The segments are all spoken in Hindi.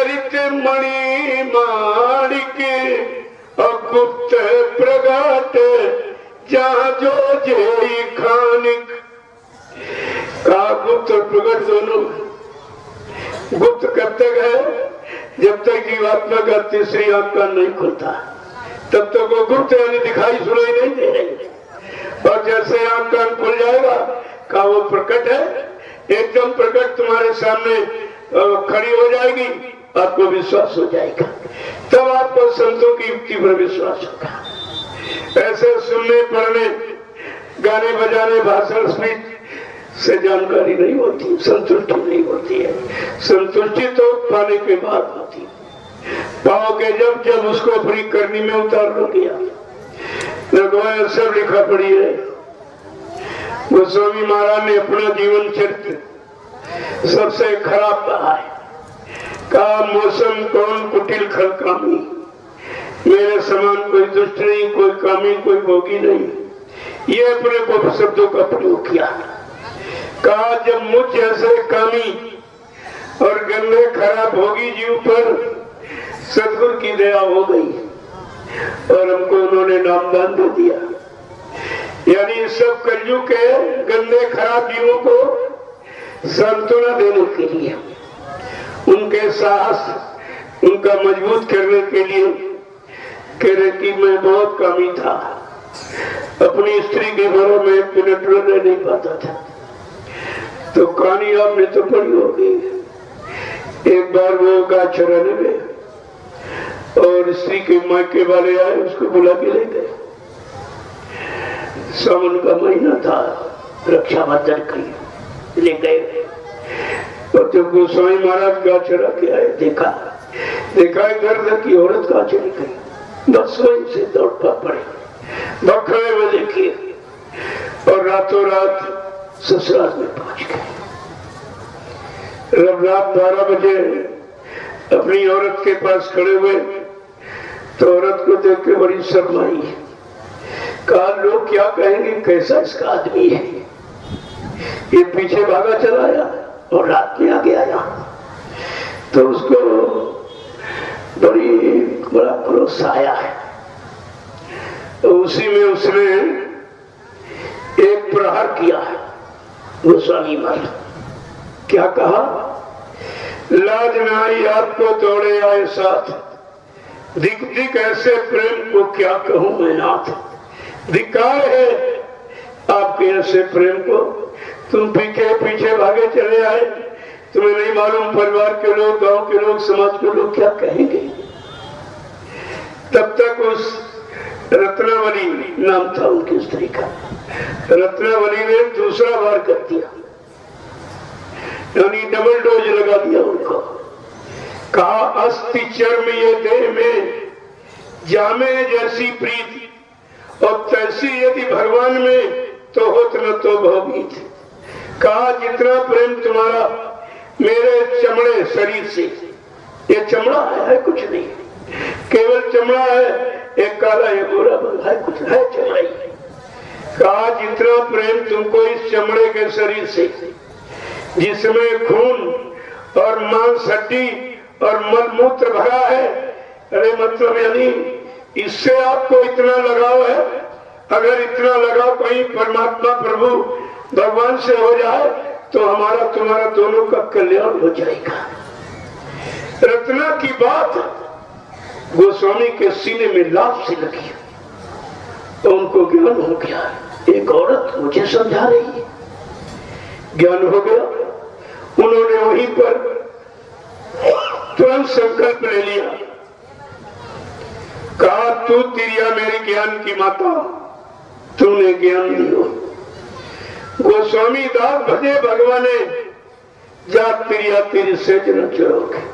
चरित मणि माणिक गुप्त प्रगट जहाँ जो जेई खानिक। का गुप्त और प्रगट दोनों। गुप्त कब तक है? जब तक जीवात्मा का तीसरी आंख का नहीं खुलता तब तक वो गुप्त यानी दिखाई सुनाई नहीं दे रही। और जैसे आंख का खुल जाएगा का वो प्रकट है, एकदम प्रकट तुम्हारे सामने खड़ी हो जाएगी, आपको विश्वास हो जाएगा। तब आपको संतों की युक्ति पर विश्वास होगा। ऐसे सुनने पढ़ने गाने बजाने भाषण स्पीच से जानकारी नहीं होती, संतुष्टि नहीं होती है। संतुष्टि तो पाने के बाद होती है। पाओगे जब जब उसको अपनी करनी में उतार लो गया। लगवाया सब लिखा पड़ी है। गोस्वामी महाराज ने अपना जीवन चरित्र सबसे खराब कहा है। कहा मौसम कौन कुटिल खल कामी, मेरे समान कोई दुष्ट नहीं, कोई कामी, कोई भोगी नहीं। ये अपने को शब्दों का प्रयोग किया। कहा जब मुझ जैसे कामी और गंदे खराब भोगी जीव पर सदगुरु की दया हो गई और हमको उन्होंने नामदान दे दिया। यानी सब कलयुग के गंदे खराब जीवों को सांत्वना देने के लिए, उनके साहस उनका मजबूत करने के लिए कह रहे कि मैं बहुत कामी था, अपनी स्त्री के घरों में एक मिनट रहने नहीं पाता था। तो कहानी आपने तो पढ़ी होगी। एक बार वो गाय चराने गए और स्त्री के मायके वाले आए, उसको बुला के ले गए। सावन का महीना था, रक्षाबंधन की ले गए। और जब गोस्वामी महाराज गाय चरा के आए, देखा घर की औरत गाय चली गई। बस वहीं से दौड़ पड़े, बखरे में देखिए, और रातों रात ससुराल में पहुंच गए। जब रात 12 बजे अपनी औरत के पास खड़े हुए तो औरत को देख के बड़ी शर्म आई। कहा लोग क्या कहेंगे, कैसा इसका आदमी है, ये पीछे भागा चला आया और रात में आ गया यहाँ। तो उसको बड़ा क्रोध आया है। तो उसी में उसने एक प्रहार किया है। गोस्वामी महाराज क्या कहा, लाज नाई आपको दौड़े आए साथ, दिख दिख ऐसे प्रेम को क्या कहूं मैं नाथ। धिक्कार है आपके ऐसे प्रेम को, तुम पीछे पीछे भागे चले आए। तुम्हें नहीं मालूम परिवार के लोग, गांव के लोग, समाज के लोग क्या कहेंगे। तब तक उस रत्नावली नाम था उनकी स्त्री का, रत्नावली ने दूसरा वार कर दिया, यानी डबल डोज लगा दिया उनको। कहा अस्थि चर्म ये देह में जामे जैसी प्रीति, और तैसी यदि भगवान में तो होत न तो भवभीत। कहा जितना प्रेम तुम्हारा मेरे चमड़े शरीर से, ये चमड़ा है कुछ नहीं, केवल चमड़ा है, एक काला एक गोरा है, कुछ है चमड़ा ही। कहा जितना प्रेम तुमको इस चमड़े के शरीर से, जिसमें खून और मांस हड्डी और मलमूत्र भरा है, अरे मतलब यानी इससे आपको इतना लगाव है। अगर इतना लगाव कहीं परमात्मा प्रभु भगवान से हो जाए तो हमारा तुम्हारा दोनों का कल्याण हो जाएगा। रत्ना की बात गोस्वामी के सीने में लाभ से लगी तो उनको ज्ञान हो गया, एक औरत मुझे समझा रही है। ज्ञान हो गया, उन्होंने वहीं पर तुरंत संकल्प ले लिया। कहा तू तिरिया मेरी ज्ञान की माता, तूने ज्ञान दियो। गोस्वामी दास भजे भगवाने, जा तिरिया तेरी सेज न चढ़ोगे।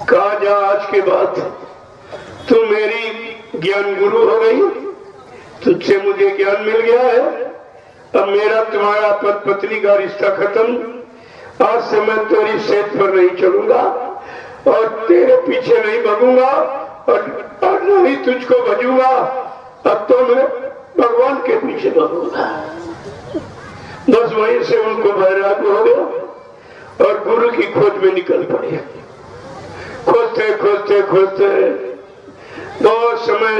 कहा जा आज के बाद तू मेरी ज्ञान गुरु हो गई, तुझसे मुझे ज्ञान मिल गया है। अब मेरा तुम्हारा पति पत्नी का रिश्ता खत्म। आज से मैं तेरी सेज पर नहीं चलूंगा और तेरे पीछे नहीं भागूंगा और न ही तुझको भजूंगा। अब तो मैं भगवान के पीछे भागूंगा। बस वहीं से उनको वैराग्य हो गया और गुरु की खोज में निकल पड़े। खोजते खोजते खोजते बहुत समय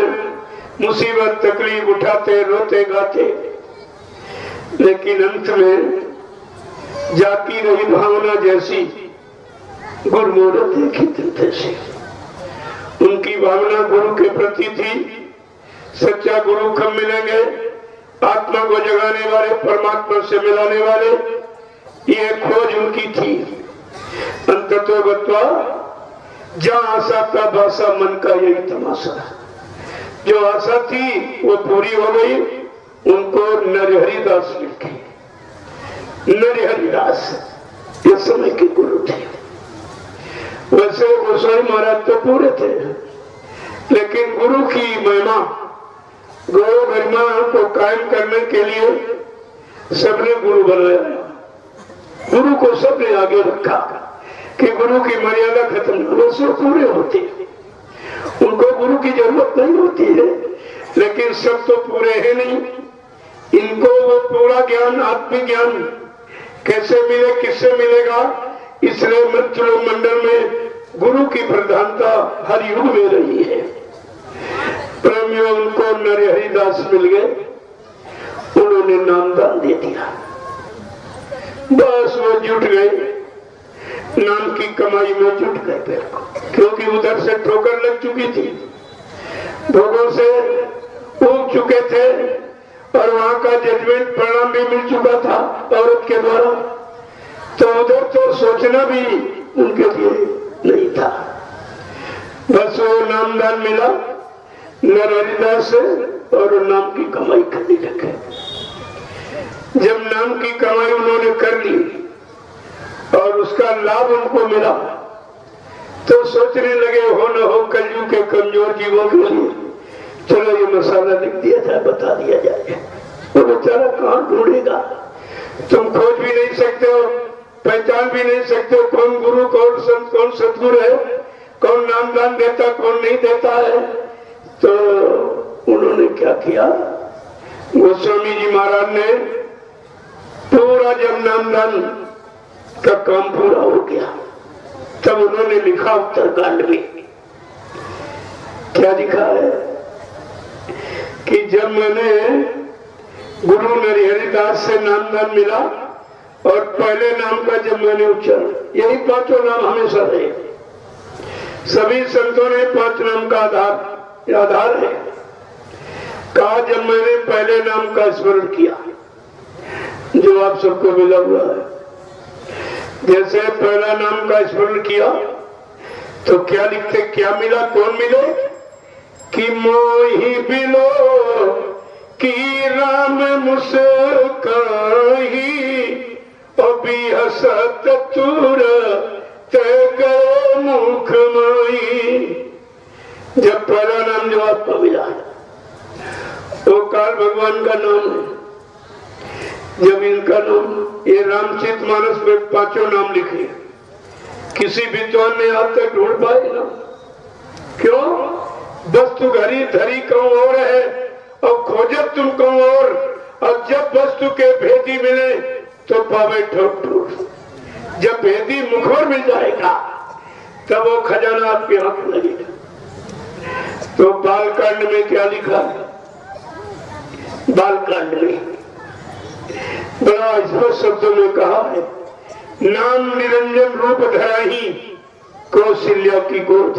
मुसीबत तकलीफ उठाते, रोते गाते, लेकिन अंत में जाती रही भावना जैसी गुरमुहूर्त देखी जैसे उनकी भावना गुरु के प्रति थी। सच्चा गुरु कब मिलेंगे? आत्मा को जगाने वाले, परमात्मा से मिलाने वाले, ये खोज उनकी थी। अंततो गत्वा जहाँ आशा का भाषा मन का यही तमाशा। जो आशा थी वो पूरी हो गई। उनको नरहरिदास लिखे। नरहरिदास ये समय के गुरु थे। वैसे गोसाई महाराज तो पूरे थे, लेकिन गुरु की महिमा, गौरव गरिमा को कायम करने के लिए सबने गुरु बनाया। गुरु को सबने आगे रखा कि गुरु की मर्यादा खत्म न हो। वैसे पूरे होते, उनको गुरु की जरूरत नहीं होती है, लेकिन सब तो पूरे हैं नहीं। इनको वो पूरा ज्ञान, आत्मज्ञान कैसे मिले, किससे मिलेगा? इसलिए मृत्यु मंडल में गुरु की प्रधानता हर युग में रही है। प्रेमियों, उनको नरहरिदास मिल गए, उन्होंने नामदान दे दिया। बस वो जुट गए, नाम की कमाई में जुट गए फिर, क्योंकि उधर से ठोकर लग चुकी थी, भोगों से उग चुके थे और वहां का जजमेंट परिणाम भी मिल चुका था औरत के द्वारा। तो उधर तो सोचना भी उनके लिए नहीं था। बस वो नामदान मिला नरहरिदास से और नाम की कमाई करने लगे। जब नाम की कमाई उन्होंने कर ली और उसका लाभ उनको मिला, तो सोचने लगे हो न हो कलयुग के कमजोर जीवों के लिए चलो ये मसाला लिख दिया जाए, बता दिया जाए। वो बेचारा कहाँ ढूंढेगा? तुम खोज भी नहीं सकते हो, पहचान भी नहीं सकते हो कौन गुरु, कौन संत, कौन सतगुरु है, कौन नामदान देता, कौन नहीं देता है। तो उन्होंने क्या किया, गोस्वामी जी महाराज ने पूरा जब नामदान का काम पूरा हो गया, तब उन्होंने लिखा उत्तरकांड में, क्या लिखा है कि जब मैंने गुरु नरहरिदास से नामदान मिला और पहले नाम का जब मैंने उच्चारण, यही पांचों नाम हमेशा रहे। सभी संतों ने पांच नाम का आधार है। कहा जब मैंने पहले नाम का स्मरण किया, जो आप सबको मिला हुआ है, जैसे पहला नाम का स्मरण किया तो क्या लिखते, क्या मिला, कौन मिले कि मोही बिलो कि राम मुस्काही अभी हसत तुर ते गए मुख माई। जब पहला नाम जो आपको मिला वो काल भगवान का नाम है। जब इनका नाम, ये रामचरितमानस में पांचों नाम लिखे, किसी विद्वान ने आज तक ढूंढ पाए ना। क्यों? वस्तु घरी धरी कहूं और है और खोजत तुम कहूं और जब वस्तु के भेदी मिले तो पावे ठोक ठोक। जब भेदी मुखर मिल जाएगा तब वो खजाना आपके हाथ लगेगा। तो बालकांड में क्या लिखा? बालकांड में बड़ा स्पष्ट शब्दों में कहा है, नाम निरंजन रूप धरा ही कौशल्या की गोद।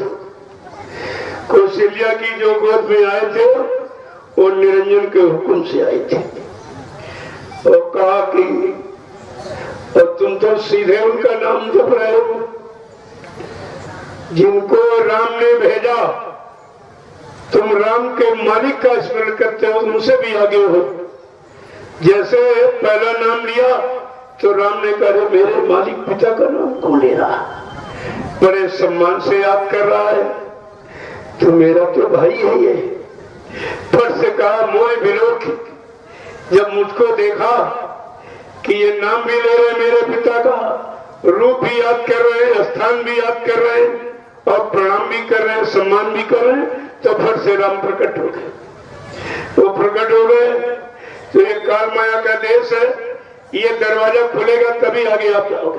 कौशल्या की जो गोद में आए थे वो निरंजन के हुक्म से आए थे। और कहा कि और तुम तो सीधे उनका नाम जप रहे हो, जिनको राम ने भेजा। तुम राम के मालिक का स्मरण करते हो, उनसे भी आगे हो। जैसे पहला नाम लिया तो राम ने कहा मेरे मालिक पिता का नाम कौन ले रहा, बड़े सम्मान से याद कर रहा है, तो मेरा तो भाई है ये। फट से कहा मोह विलोक। जब मुझको देखा कि ये नाम भी ले रहे मेरे पिता का, रूप भी याद कर रहे हैं, स्थान भी याद कर रहे हैं और प्रणाम भी कर रहे हैं, सम्मान भी कर रहे हैं, तो फट से राम प्रकट हो गए। वो प्रकट हो गए तो ये काल माया का देश है, ये दरवाजा खुलेगा तभी आगे आप जाओगे।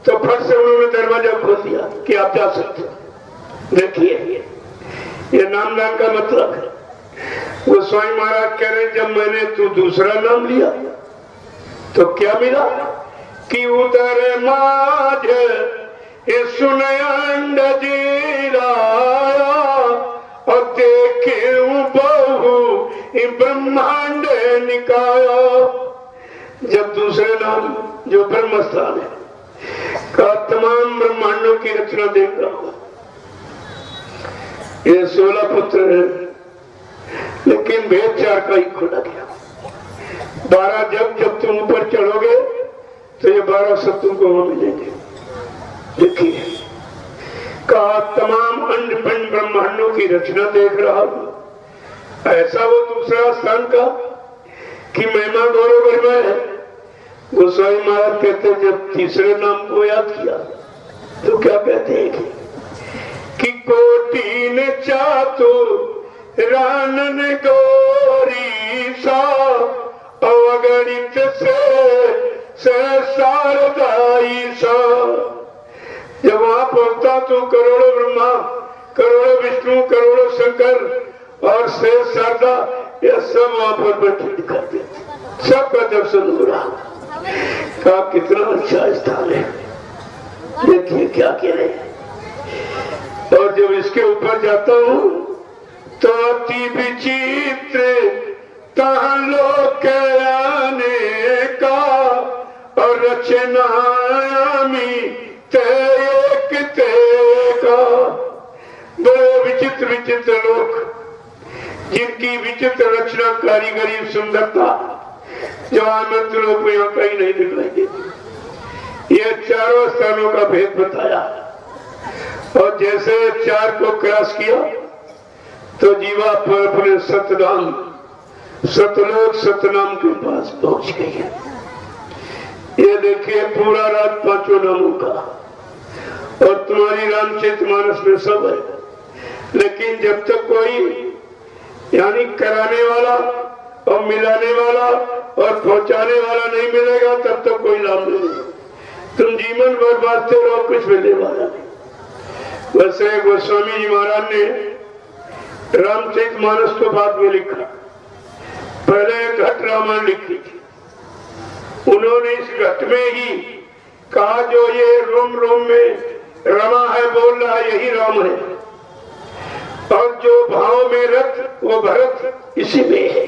तो फट से उन्होंने दरवाजा खोल दिया कि आप जा सकते हो। देखिए ये नामदान का मतलब है। वो स्वामी महाराज कह रहे जब मैंने तू दूसरा नाम लिया तो क्या मिला कि उदर माझ सुनंद जीराया और देखे बहु ब्रह्मांड निकाया। जब दूसरे नाम जो ब्रह्मस्थान है का तमाम ब्रह्मांडों की रचना देख रहा हूं। ये 16 पुत्र है लेकिन भेद 4 का ही खोला गया। 12 जब तुम ऊपर चढ़ोगे तो ये 12 सब तुमको वहां मिलेंगे। देखिए का तमाम अंड पिंड ब्रह्मांडों की रचना देख रहा हूं। ऐसा वो दूसरा स्थान का कि महिमा गौरव गरिमा है। गोस्वामी महाराज कहते जब तीसरे नाम को याद किया तो क्या कहते हैं कि कोटि ने चातुर रानन गौरी सा अवगणित से शारदाई सा। जब वहां पहुंचता तो करोड़ों ब्रह्मा, करोड़ों विष्णु, करोड़ों शंकर और शेष शारदा यह सब वहां पर बैठे दिखाई देते। सबका दर्शन हो रहा का कितना अच्छा स्थान है। देखिए क्या कह रहे हैं। और जब इसके ऊपर जाता हूं तो अति विचित्र तहां लोक आने का और रचनायामी एक का। बड़े विचित्र विचित्र लोग जिनकी विचित्र रचना कारीगरी सुंदरता जो आनंद लोग में यहाँ कहीं नहीं दिखाई देती। ये चारों स्थानों का भेद बताया और जैसे 4 को क्रॉस किया तो जीवा पर अपने सतनाम सतलोक सतनाम के पास पहुंच गई है। ये देखिए पूरा रात 5 नामों का और तुम्हारी रामचरितमानस में सब है। लेकिन जब तक कोई यानी कराने वाला और मिलाने वाला और पहुंचाने वाला नहीं मिलेगा तब तक कोई लाभ नहीं। तुम जीवन भर बांटते रहो, कुछ मिलने वाला नहीं। वैसे गोस्वामी जी महाराज ने रामचरितमानस तो बाद में लिखा, पहले घट रामायण लिखी थी। उन्होंने इस घट में ही कहा जो ये रोम रोम में रमा है बोल रहा यही राम है और जो भाव में रथ वो भरत इसी में है।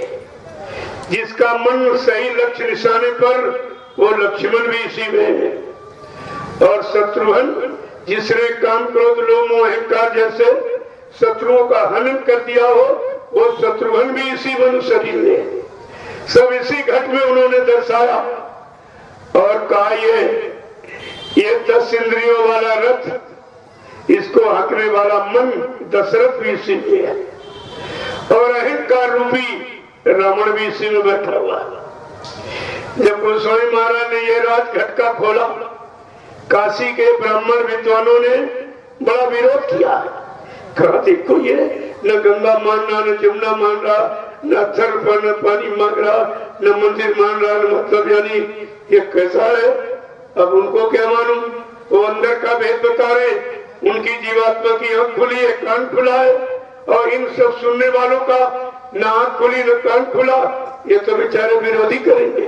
जिसका मन सही लक्ष्य निशाने पर वो लक्ष्मण भी इसी में है। और शत्रुघ्न जिसने काम क्रोध लोभ मोह अहंकार जैसे शत्रुओं का हनन कर दिया हो वो शत्रुघ्न भी इसी मनुष्य शरीर में है। सब इसी घट में उन्होंने दर्शाया और कहा ये 10 इंद्रियों वाला रथ इसको हकने वाला मन दशरथ भी इसी में है और अहंकार रूपी रावण भी इसी में बैठा हुआ है। जब गोस्वामी महाराज ने यह राजघट का खोला काशी के ब्राह्मण विद्वानों ने बड़ा विरोध किया। कहा देखो ये न गंगा मान रहा, न जमुना मान रहा, न अथर पर न पानी मांग रहा, न मंदिर मान रहा, न मतलब यानी ये कैसा है। अब उनको क्या मालूम, वो अंदर का भेद बता रहे। उनकी जीवात्मा की आंख खुली है, कान खुला है और इन सब सुनने वालों का न आंख खुली न कान खुला। ये तो बेचारे विरोधी करेंगे।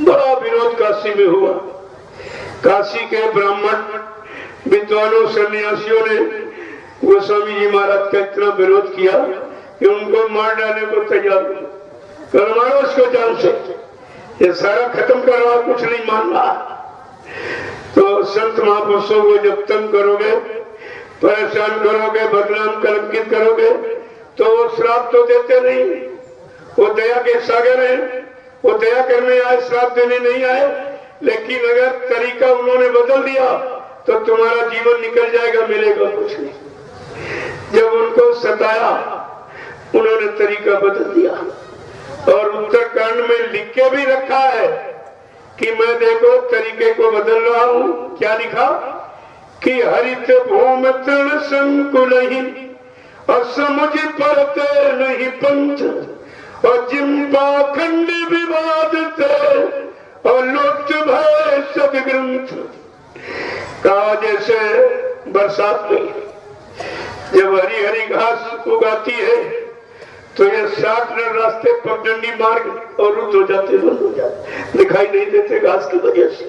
बड़ा विरोध काशी में हुआ। काशी के ब्राह्मण विद्वानों सन्यासियों ने गोस्वामी जी महाराज का इतना विरोध किया कि उनको मार डालने को तैयार हुए। कर मारो उसको जान से, ये सारा खत्म कर रहा, कुछ नहीं मान रहा। तो संत महापुरुषों को जब तंग करोगे, परेशान करोगे, बदनाम कलंकित करोगे तो वो श्राप तो देते नहीं। वो दया के सागर हैं, वो दया करने आए, श्राप देने नहीं आए। लेकिन अगर तरीका उन्होंने बदल दिया तो तुम्हारा जीवन निकल जाएगा, मिलेगा कुछ नहीं। जब उनको सताया उन्होंने तरीका बदल दिया और उत्तरकांड में लिख के भी रखा है कि मैं देखो तरीके को बदल रहा हूं। क्या लिखा कि हरित भूम तृण संकुल और समुझ परते नहीं पंच और जिम्बा खंड विवाद थे और लुप्त भय सदग्रंथ। कहा जैसे बरसात में जब हरी हरी घास उगाती है तो ये 60 रास्ते पगडंडी मार्ग अवरुद्ध हो जाते, बंद हो जाते, दिखाई नहीं देते घास की वजह से।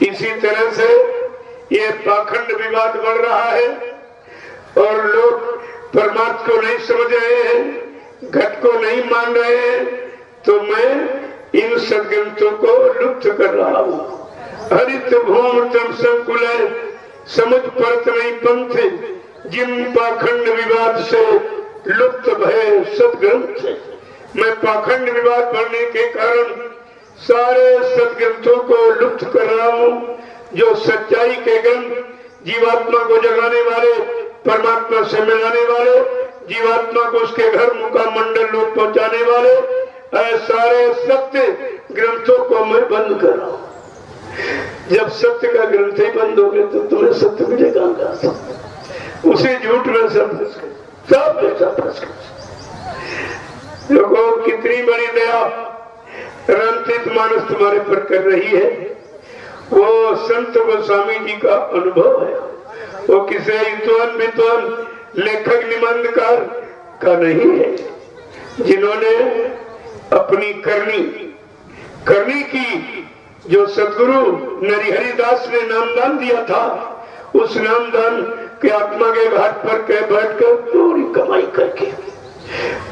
इसी तरह से ये पाखंड विवाद बढ़ रहा है और लोग परमात्मा को नहीं समझ रहे हैं, घट को नहीं मान रहे हैं। तो मैं इन सदग्रंथों को लुप्त कर रहा हूँ। हरित भूम तम संकुल समुझ परत नहीं पंथ, जिन पाखंड विवाद से लुप्त भय सदग्रंथ। मैं पाखंड विवाद बढ़ने के कारण सारे सदग्रंथों को लुप्त कर रहा हूँ। जो सच्चाई के ग्रंथ, जीवात्मा को जगाने वाले, परमात्मा से मिलाने वाले, जीवात्मा को उसके घर मुकाम मंडल लोग पहुंचाने वाले, सारे सत्य ग्रंथों को मैं बंद कर रहा हूँ। जब सत्य का ग्रंथ ही बंद हो गए तो तुम्हें सत्य मिलेगा कहां? उसी झूठ में सब फंस गए। देखो कितनी बड़ी दया रामचरित मानस तुम्हारे पर कर रही है। वो संत गोस्वामी जी का अनुभव है, वो किसी विद्वान विद्वान लेखक निबंधकार का नहीं है, जिन्होंने अपनी करनी की जो सदगुरु नरिहरिदास ने नामदान दिया था, उस नामदान के आत्मा के घाट पर कह बैठकर पूरी कमाई करके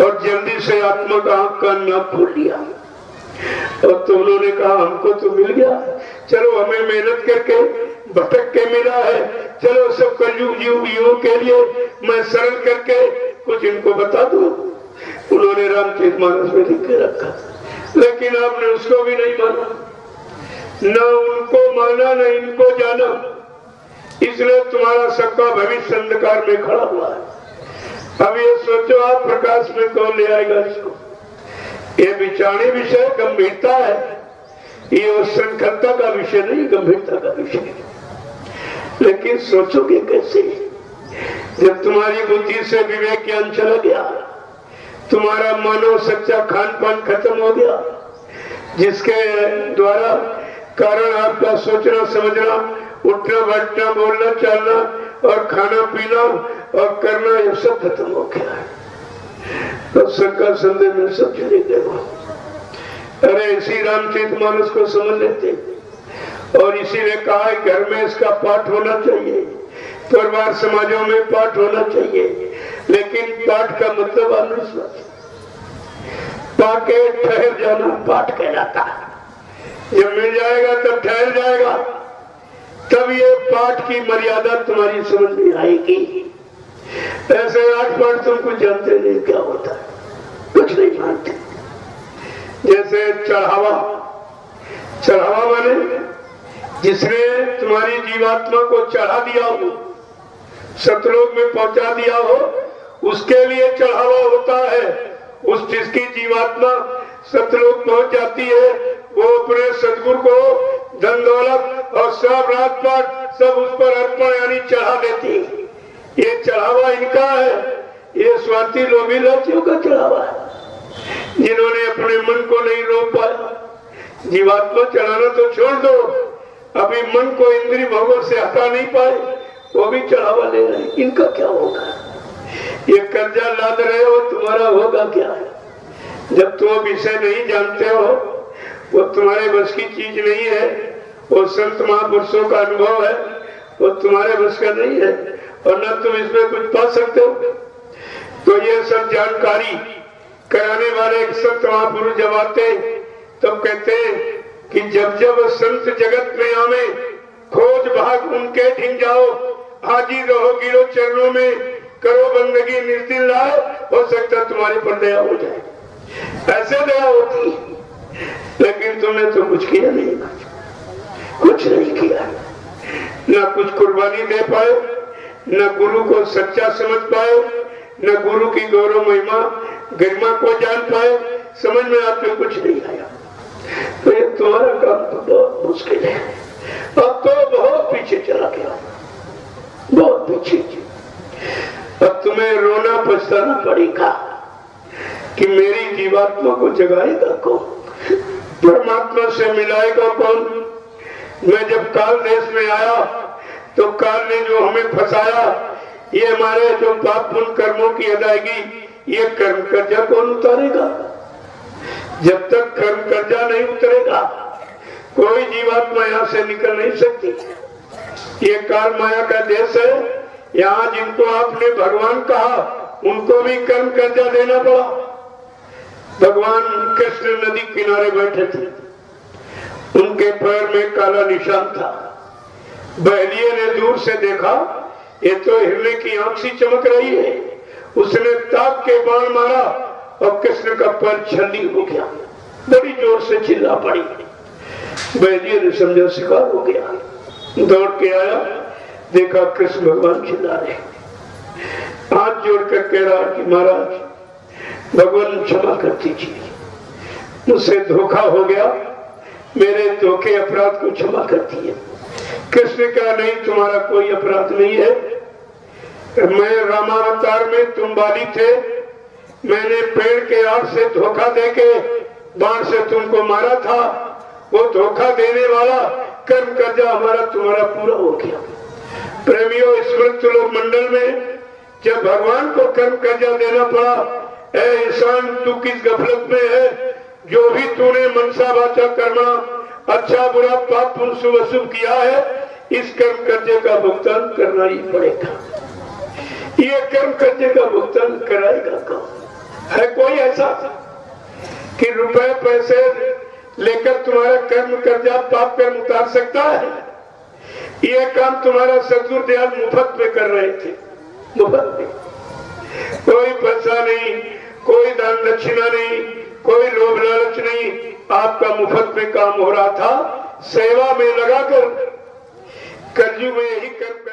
और जल्दी से आत्मा का आंख कान ना खोल लिया। और तो उन्होंने कहा हमको तो मिल गया, चलो हमें मेहनत करके भटक के मिला है, चलो सब कलयुग जीवों के लिए मैं सरल करके कुछ इनको बता दूं। उन्होंने रामचरितमानस में लिख के रखा, लेकिन आपने उसको भी नहीं माना, न उनको माना न इनको जाना, इसलिए तुम्हारा सबका भविष्य अंधकार में खड़ा हुआ है। अब ये सोचो आप प्रकाश में कौन ले आएगा इसको? ये विचारणी विषय गंभीरता है, ये श्रृंखलता का विषय नहीं, गंभीरता का विषय। लेकिन सोचोगे कैसे जब तुम्हारी बुद्धि से विवेक ज्ञान चला गया, तुम्हारा मानव सच्चा खान पान खत्म हो गया, जिसके द्वारा कारण आपका सोचना समझना, उठना बैठना, बोलना चालना और खाना पीना और करना, ये सब खत्म हो गया है। तो शंकर संदेह में सब चले गए। अरे इसी रामचरितमानस को समझ लेते, और इसी ने कहा है घर में इसका पाठ होना चाहिए, परिवार समाजों में पाठ होना चाहिए, लेकिन पाठ का मतलब अनुस्वार पाके ठहर जाना पाठ कहलाता है। जब मिल जाएगा तब ठहर जाएगा, तब ये पाठ की मर्यादा तुम्हारी समझ में आएगी। ऐसे 8 पाठ तुम कुछ जानते नहीं क्या होता है, कुछ नहीं जानते। जैसे चढ़ावा माने जिसने तुम्हारी जीवात्मा को चढ़ा दिया हो, सतलोक में पहुंचा दिया हो, उसके लिए चढ़ावा होता है। उस जिसकी जीवात्मा सतलोक पहुंच जाती है, वो अपने सदगुरु को धन दौलत और सब रात पाठ सब उस पर अर्पण यानी चढ़ा देती है। ये चढ़ावा इनका है, ये स्वार्थी लोभी लाचियों का चढ़ावा है, जिन्होंने अपने मन को नहीं रोक पाया। जीवात्मा चढ़ाना तो छोड़ दो, अभी मन को इंद्रिय भोगों से हटा नहीं पाए, वो भी चढ़ावा ले रहे हैं। इनका क्या होगा? ये कर्जा लाद रहे हो, तुम्हारा होगा क्या है? जब तुम विषय नहीं जानते हो, वो तुम्हारे बस की चीज नहीं है, वो संत महापुरुषों का अनुभव है, वो तुम्हारे बस का नहीं है, और न तुम इसमें कुछ पा सकते हो। तो ये सब जानकारी कराने वाले संत महापुरुष जब आते तब कहते हैं कि जब जब संत जगत में आवे, खोज भाग उनके ढिंग जाओ, हाजिर रहो गिरो चरणों में, करो बंदगी निर्दिल लाओ, हो सकता तुम्हारे पर दया हो जाए। ऐसे दया होती, लेकिन तुमने तो कुछ किया नहीं, कुछ नहीं किया, न कुछ कुर्बानी दे पाए, न गुरु को सच्चा समझ पाए, न गुरु की गौरव महिमा गरिमा को जान पाए, समझ में आपको कुछ नहीं आया। तो ये तुम्हारा काम तो बहुत मुश्किल है। अब तो बहुत पीछे चला गया, बहुत पीछे। अब तुम्हें रोना पछताना पड़ेगा कि मेरी जीवात्मा को जगाएगा कौन, परमात्मा से मिलाएगा कौन। मैं जब काल देश में आया तो काल ने जो हमें फंसाया, ये हमारे जो पाप पुण्य कर्मों की अदायगी, ये कर्म कर्जा कौन उतारेगा? जब तक कर्म कर्जा नहीं उतरेगा कोई जीवात्मा यहाँ से निकल नहीं सकती। ये काल माया का देश है। यहाँ जिनको आपने भगवान कहा उनको भी कर्म कर्जा देना पड़ा। भगवान कृष्ण नदी किनारे बैठे थे, उनके पैर में काला निशान था। बहलिये ने दूर से देखा, ये तो हिरने की आंख सी चमक रही है। उसने ताक के बाण मारा और कृष्ण का पैर छल्ली हो गया। बड़ी जोर से चिल्ला पड़ी। बहलिये ने समझा शिकार हो गया, दौड़ के आया, देखा कृष्ण भगवान चिल्ला रहे। हाथ जोड़कर कह रहा कि महाराज भगवान क्षमा कर दीजिए, मुझसे धोखा हो गया, मेरे धोखे अपराध को क्षमा कर दिए। कृष्ण का नहीं, तुम्हारा कोई अपराध नहीं है। मैं रामावतार में तुम बाली थे, मैंने पेड़ के आड़ से धोखा देके बाण से तुमको मारा था। वो धोखा देने वाला कर्म कर्जा हमारा तुम्हारा पूरा हो गया। प्रेमियों, स्मृत लोक मंडल में जब भगवान को कर्म कर्जा देना पड़ा, ऐ इंसान तू किस गफलत में है? जो भी तूने मनसा वाचा कर्मणा अच्छा बुरा पाप पुण्य शुभ अशुभ किया है, इस कर्म कर्जे का भुगतान करना ही पड़ेगा। ये कर्म कर्जे का भुगतान कराएगा कौन? है कोई ऐसा कि रुपए पैसे लेकर तुम्हारा कर्म कर्जा पाप कर्म उतार सकता है? ये काम तुम्हारा सदगुरु दयाल मुफ्त में कर रहे थे, मुफ्त में। कोई पैसा नहीं, कोई दान दक्षिणा नहीं, कोई लोभ लालच नहीं, आपका मुफ्त में काम हो रहा था। सेवा में लगाकर कलयुग में यही कर्म